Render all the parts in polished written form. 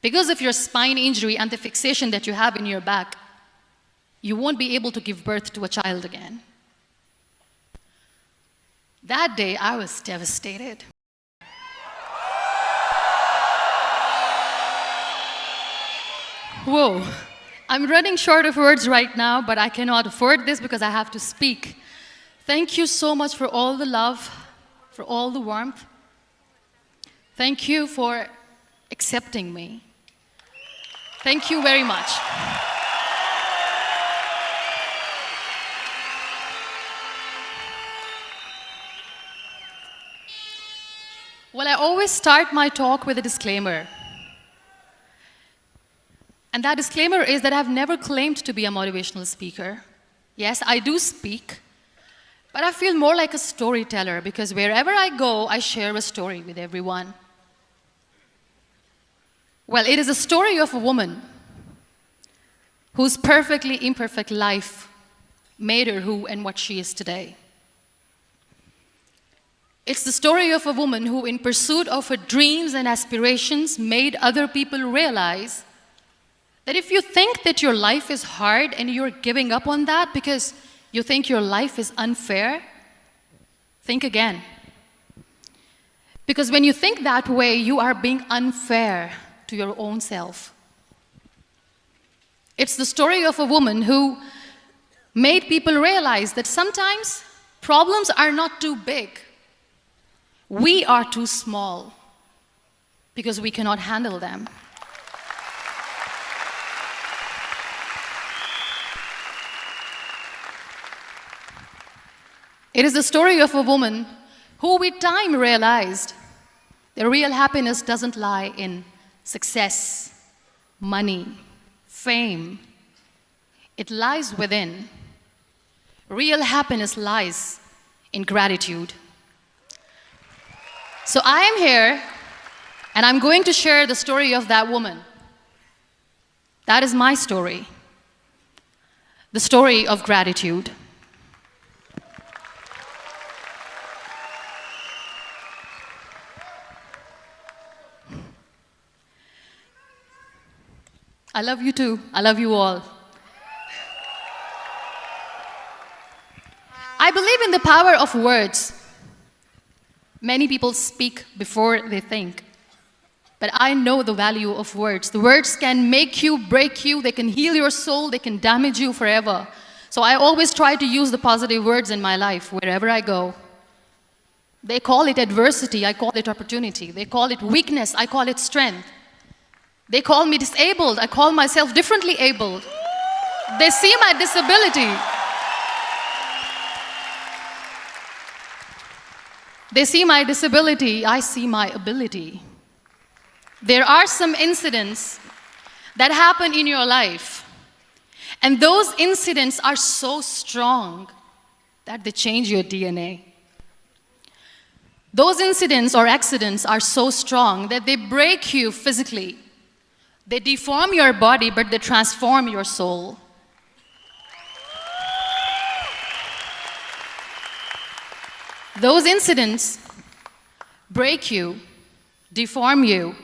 Because of your spine injury and the fixation that you have in your back, you won't be able to give birth to a child again. That day, I was devastated. Whoa, I'm running short of words right now, but I cannot afford this because I have to speak. Thank you so much for all the love, for all the warmth. Thank you for accepting me. Thank you very much. Well, I always start my talk with a disclaimer. And that disclaimer is that I've never claimed to be a motivational speaker. Yes, I do speak, but I feel more like a storyteller because wherever I go, I share a story with everyone. Well, it is a story of a woman whose perfectly imperfect life made her who and what she is today. It's the story of a woman who, in pursuit of her dreams and aspirations, made other people realize that if you think that your life is hard and you're giving up on that because you think your life is unfair, think again. Because when you think that way, you are being unfair to your own self. It's the story of a woman who made people realize that sometimes problems are not too big. We are too small because we cannot handle them. It is the story of a woman who with time realized that real happiness doesn't lie in success, money, fame. It lies within. Real happiness lies in gratitude. So I am here, and I'm going to share the story of that woman. That is my story. The story of gratitude. I love you too. I love you all. I believe in the power of words. Many people speak before they think. But I know the value of words. The words can make you, break you, they can heal your soul, they can damage you forever. So I always try to use the positive words in my life wherever I go. They call it adversity, I call it opportunity. They call it weakness, I call it strength. They call me disabled, I call myself differently abled. They see my disability. They see my disability, I see my ability. There are some incidents that happen in your life, and those incidents are so strong that they change your DNA. Those incidents or accidents are so strong that they break you physically. They deform your body, but they transform your soul. Those incidents break you, deform you,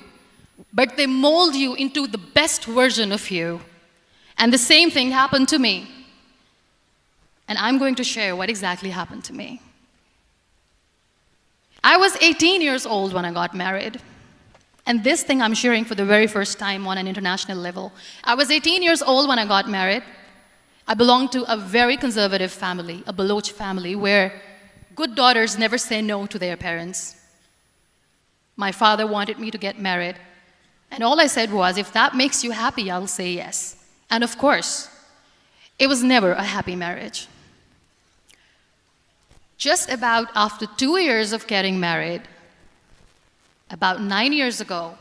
but they mold you into the best version of you. And the same thing happened to me. And I'm going to share what exactly happened to me. I was 18 years old when I got married. And this thing I'm sharing for the very first time on an international level. I was 18 years old when I got married. I belonged to a very conservative family, a Baloch family, where good daughters never say no to their parents. My father wanted me to get married, and all I said was, if that makes you happy, I'll say yes. And of course, it was never a happy marriage. Just about after 2 years of getting married, about 9 years ago,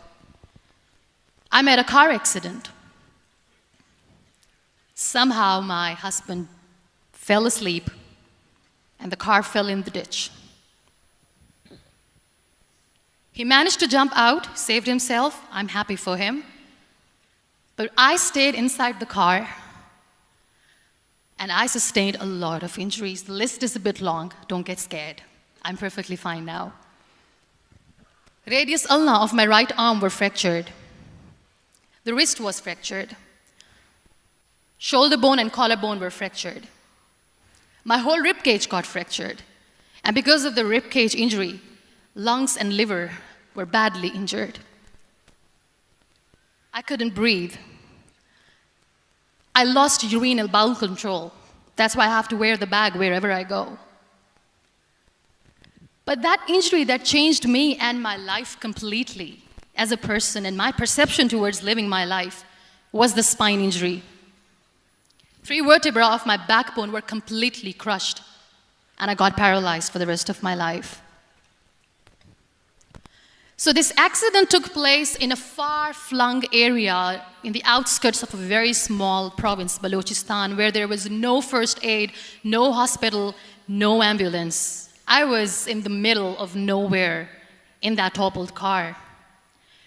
I met a car accident. Somehow my husband fell asleep and the car fell in the ditch. He managed to jump out, saved himself. I'm happy for him. But I stayed inside the car and I sustained a lot of injuries. The list is a bit long. Don't get scared. I'm perfectly fine now. Radius ulna of my right arm were fractured. The wrist was fractured. Shoulder bone and collarbone were fractured. My whole rib cage got fractured. And because of the rib cage injury, lungs and liver were badly injured. I couldn't breathe. I lost urinary bowel control. That's why I have to wear the bag wherever I go. But that injury that changed me and my life completely as a person and my perception towards living my life was the spine injury. 3 vertebrae of my backbone were completely crushed, and I got paralyzed for the rest of my life. So this accident took place in a far-flung area in the outskirts of a very small province, Balochistan, where there was no first aid, no hospital, no ambulance. I was in the middle of nowhere in that toppled car.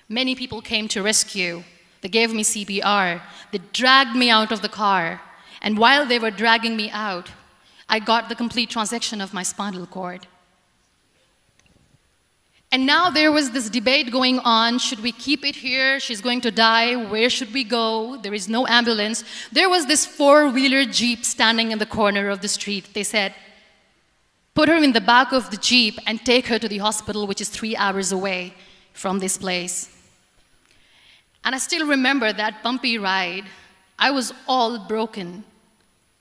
Many people came to rescue. They gave me CPR. They dragged me out of the car. And while they were dragging me out, I got the complete transection of my spinal cord. And now there was this debate going on. Should we keep it here? She's going to die. Where should we go? There is no ambulance. There was this 4-wheeler Jeep standing in the corner of the street. They said, put her in the back of the Jeep and take her to the hospital, which is 3 hours away from this place. And I still remember that bumpy ride. I was all broken.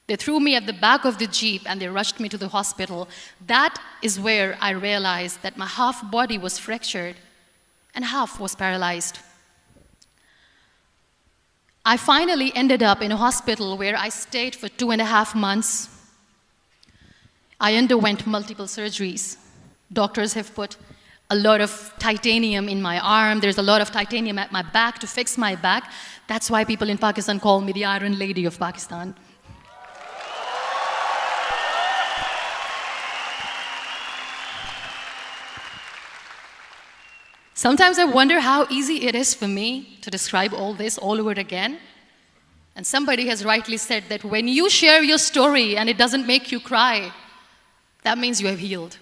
They threw me at the back of the Jeep and they rushed me to the hospital. That is where I realized that my half body was fractured and half was paralyzed. I finally ended up in a hospital where I stayed for 2.5 months. I underwent multiple surgeries. Doctors have put a lot of titanium in my arm. There's a lot of titanium at my back to fix my back. That's why people in Pakistan call me the Iron Lady of Pakistan. Sometimes I wonder how easy it is for me to describe all this all over again. And somebody has rightly said that when you share your story and it doesn't make you cry, that means you have healed.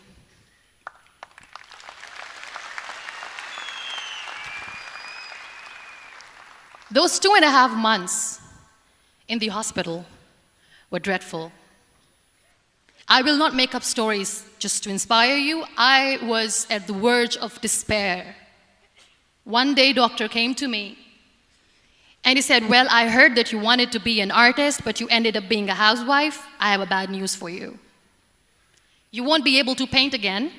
Those 2.5 months in the hospital were dreadful. I will not make up stories just to inspire you. I was at the verge of despair. One day, doctor came to me and he said, well, I heard that you wanted to be an artist, but you ended up being a housewife. I have a bad news for you. You won't be able to paint again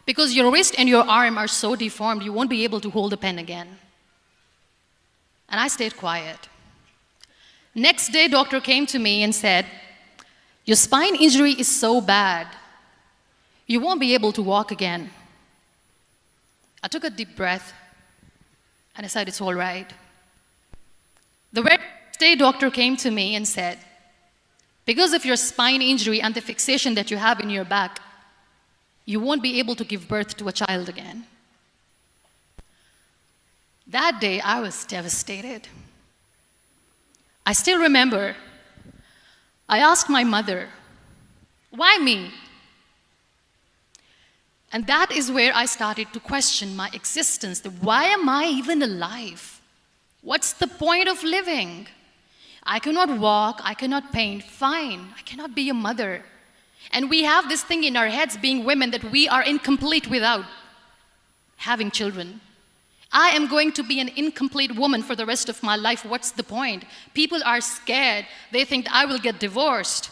because your wrist and your arm are so deformed, you won't be able to hold a pen again. And I stayed quiet. Next day, doctor came to me and said, your spine injury is so bad, you won't be able to walk again. I took a deep breath and I said, it's all right. The very next day, doctor came to me and said, because of your spine injury and the fixation that you have in your back, you won't be able to give birth to a child again. That day, I was devastated. I still remember, I asked my mother, why me? And that is where I started to question my existence. Why am I even alive? What's the point of living? I cannot walk, I cannot paint, fine, I cannot be a mother. And we have this thing in our heads, being women, that we are incomplete without having children. I am going to be an incomplete woman for the rest of my life. What's the point? People are scared. They think I will get divorced.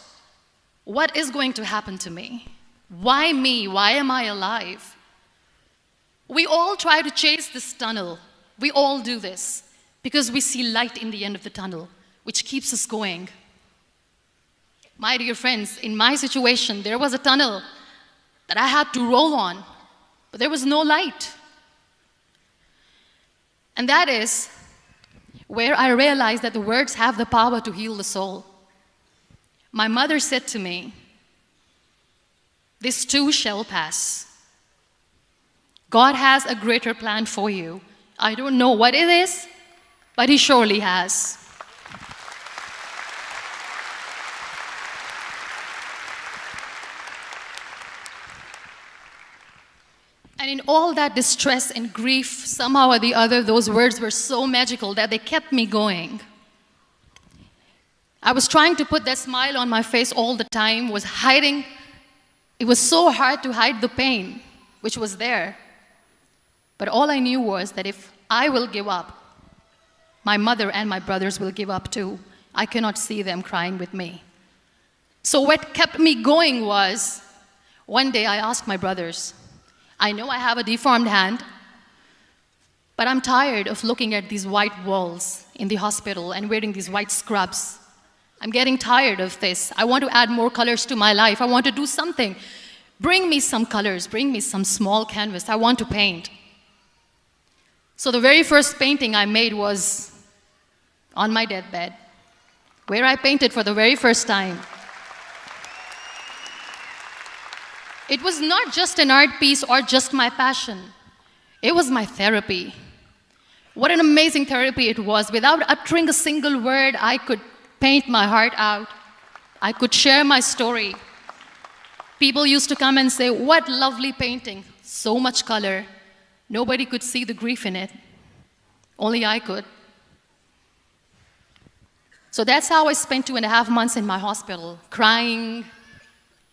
What is going to happen to me? Why me? Why am I alive? We all try to chase this tunnel. We all do this because we see light in the end of the tunnel, which keeps us going. My dear friends, in my situation, there was a tunnel that I had to roll on, but there was no light. And that is where I realized that the words have the power to heal the soul. My mother said to me, this too shall pass. God has a greater plan for you. I don't know what it is, but He surely has. And in all that distress and grief, somehow or the other, those words were so magical that they kept me going. I was trying to put that smile on my face all the time, was hiding. It was so hard to hide the pain, which was there. But all I knew was that if I will give up, my mother and my brothers will give up too. I cannot see them crying with me. So what kept me going was, one day I asked my brothers, I know I have a deformed hand, but I'm tired of looking at these white walls in the hospital and wearing these white scrubs. I'm getting tired of this. I want to add more colors to my life. I want to do something. Bring me some colors. Bring me some small canvas. I want to paint. So the very first painting I made was on my deathbed, where I painted for the very first time. It was not just an art piece or just my passion. It was my therapy. What an amazing therapy it was. Without uttering a single word, I could paint my heart out. I could share my story. People used to come and say, what lovely painting, so much color. Nobody could see the grief in it. Only I could. So that's how I spent 2.5 months in my hospital, crying,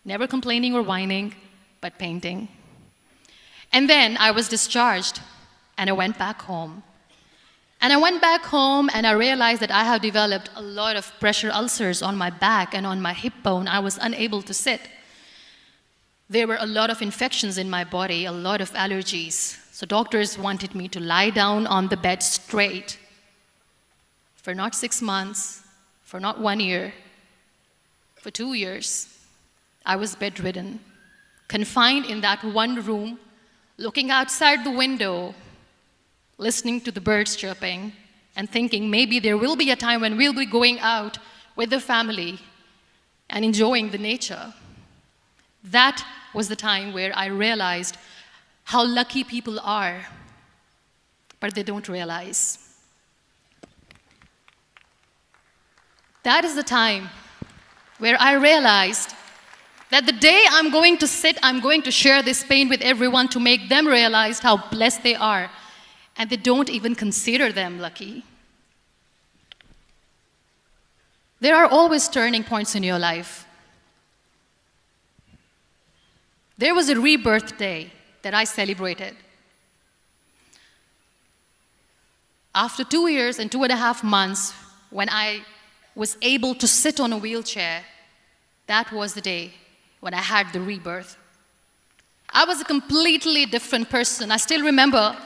never complaining or whining, but painting. And then I was discharged, and I went back home. And I went back home, and I realized that I have developed a lot of pressure ulcers on my back and on my hip bone. I was unable to sit. There were a lot of infections in my body, a lot of allergies. So doctors wanted me to lie down on the bed straight for not 6 months, for not 1 year, for 2 years. I was bedridden, confined in that one room, looking outside the window, listening to the birds chirping, and thinking maybe there will be a time when we'll be going out with the family and enjoying the nature. That was the time where I realized how lucky people are, but they don't realize. That is the time where I realized that the day I'm going to sit, I'm going to share this pain with everyone to make them realize how blessed they are, and they don't even consider them lucky. There are always turning points in your life. There was a rebirth day that I celebrated. After 2 years and 2.5 months, when I was able to sit on a wheelchair, that was the day when I had the rebirth. I was a completely different person. I still remember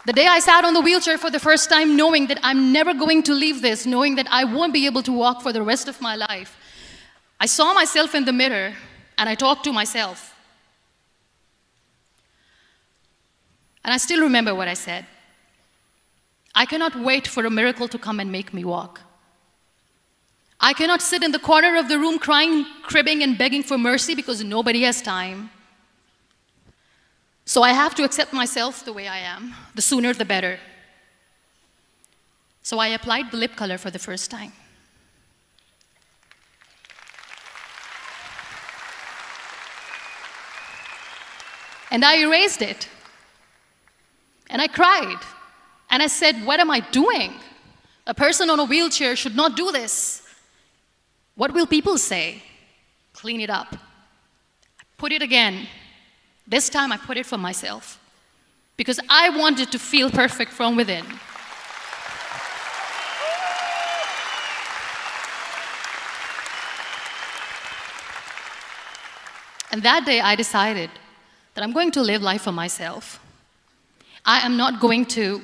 the day I sat on the wheelchair for the first time, knowing that I'm never going to leave this, knowing that I won't be able to walk for the rest of my life. I saw myself in the mirror, and I talked to myself. And I still remember what I said. I cannot wait for a miracle to come and make me walk. I cannot sit in the corner of the room crying, cribbing, and begging for mercy because nobody has time. So I have to accept myself the way I am. The sooner, the better. So I applied the lip color for the first time. And I erased it. And I cried. And I said, what am I doing? A person on a wheelchair should not do this. What will people say? Clean it up. I put it again. This time I put it for myself. Because I wanted to feel perfect from within. And that day I decided that I'm going to live life for myself. I am not going to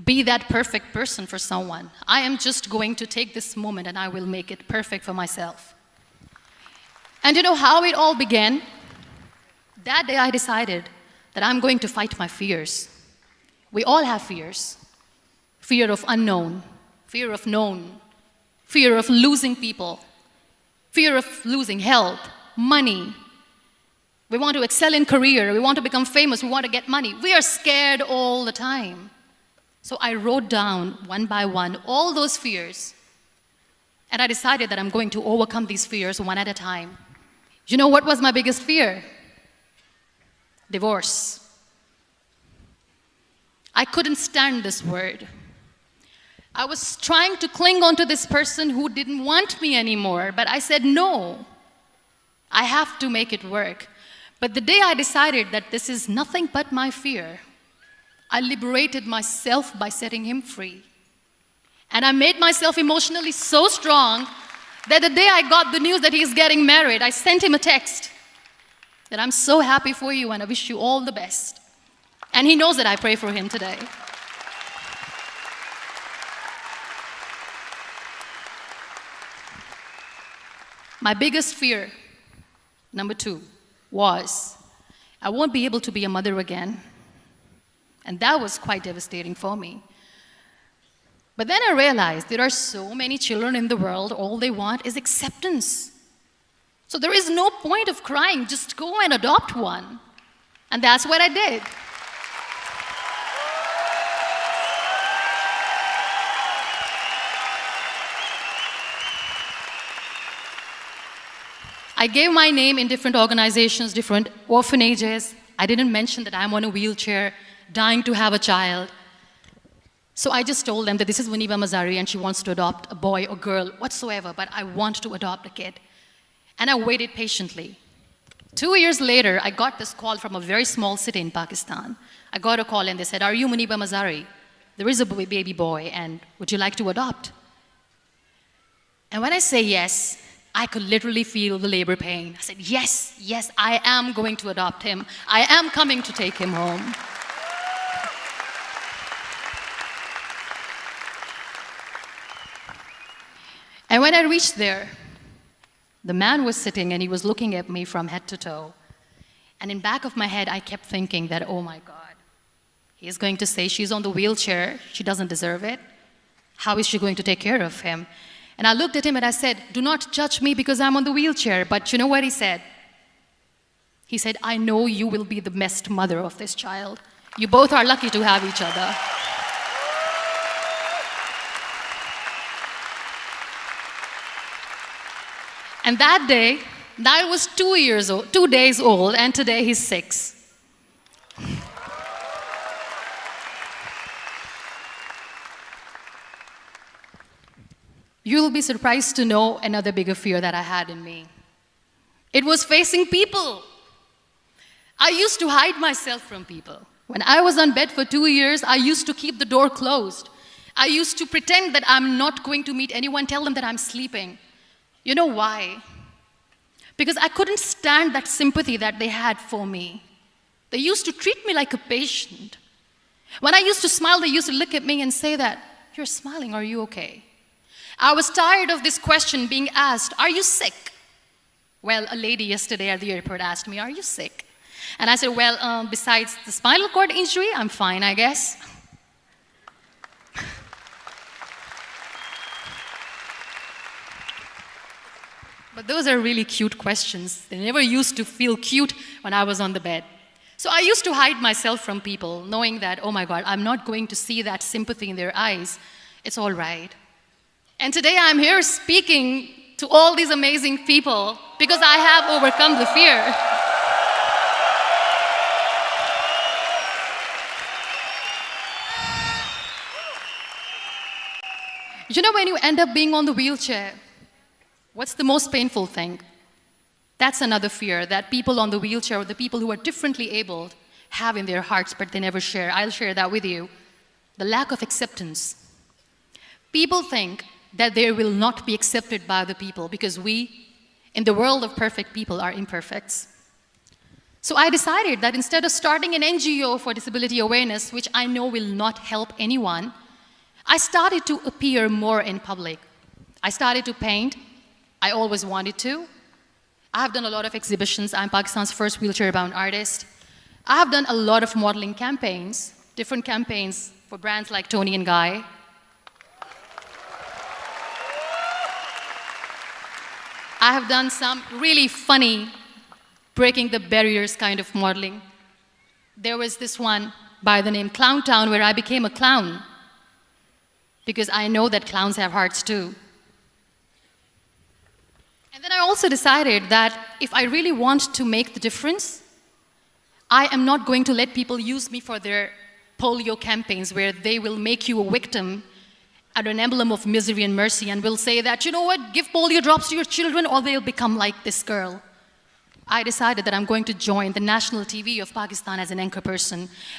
be that perfect person for someone. I am just going to take this moment and I will make it perfect for myself. And you know how it all began? That day I decided that I'm going to fight my fears. We all have fears. Fear of unknown, fear of known, fear of losing people, fear of losing health, money. We want to excel in career, we want to become famous, we want to get money. We are scared all the time. So I wrote down one by one all those fears. And I decided that I'm going to overcome these fears one at a time. You know what was my biggest fear? Divorce. I couldn't stand this word. I was trying to cling on to this person who didn't want me anymore, but I said, no, I have to make it work. But the day I decided that this is nothing but my fear, I liberated myself by setting him free. And I made myself emotionally so strong that the day I got the news that he's getting married, I sent him a text that I'm so happy for you and I wish you all the best. And he knows that I pray for him today. My biggest fear, number 2, was I won't be able to be a mother again. And that was quite devastating for me. But then I realized there are so many children in the world, all they want is acceptance. So there is no point of crying, just go and adopt one. And that's what I did. I gave my name in different organizations, different orphanages. I didn't mention that I'm on a wheelchair, dying to have a child. So I just told them that this is Muniba Mazari and she wants to adopt a boy or girl, whatsoever, but I want to adopt a kid. And I waited patiently. 2 years later, I got this call from a very small city in Pakistan. I got a call and they said, are you Muniba Mazari? There is a baby boy and would you like to adopt? And when I say yes, I could literally feel the labor pain. I said, yes, yes, I am going to adopt him. I am coming to take him home. And when I reached there, the man was sitting and he was looking at me from head to toe. And in back of my head, I kept thinking that, oh my God, he is going to say she's on the wheelchair, she doesn't deserve it. How is she going to take care of him? And I looked at him and I said, do not judge me because I'm on the wheelchair. But you know what he said? He said, I know you will be the best mother of this child. You both are lucky to have each other. And that day, that was 2 days old, and today he's 6. You'll be surprised to know another bigger fear that I had in me. It was facing people. I used to hide myself from people. When I was on bed for 2 years, I used to keep the door closed. I used to pretend that I'm not going to meet anyone, tell them that I'm sleeping. You know why? Because I couldn't stand that sympathy that they had for me. They used to treat me like a patient. When I used to smile, they used to look at me and say that, you're smiling, are you okay? I was tired of this question being asked, are you sick? Well, a lady yesterday at the airport asked me, are you sick? And I said, well, besides the spinal cord injury, I'm fine, I guess. But those are really cute questions. They never used to feel cute when I was on the bed. So I used to hide myself from people, knowing that, oh my God, I'm not going to see that sympathy in their eyes. It's all right. And today I'm here speaking to all these amazing people because I have overcome the fear. You know, when you end up being on the wheelchair, what's the most painful thing? That's another fear that people on the wheelchair or the people who are differently abled have in their hearts, but they never share. I'll share that with you. The lack of acceptance. People think that they will not be accepted by the people because we, in the world of perfect people, are imperfects. So I decided that instead of starting an NGO for disability awareness, which I know will not help anyone, I started to appear more in public. I started to paint. I always wanted to. I have done a lot of exhibitions. I'm Pakistan's first wheelchair-bound artist. I have done a lot of modeling campaigns, different campaigns for brands like Tony and Guy. I have done some really funny, breaking the barriers kind of modeling. There was this one by the name Clown Town where I became a clown because I know that clowns have hearts too. And then I also decided that if I really want to make the difference, I am not going to let people use me for their polio campaigns where they will make you a victim and an emblem of misery and mercy and will say that, you know what, give polio drops to your children or they'll become like this girl. I decided that I'm going to join the national TV of Pakistan as an anchor person.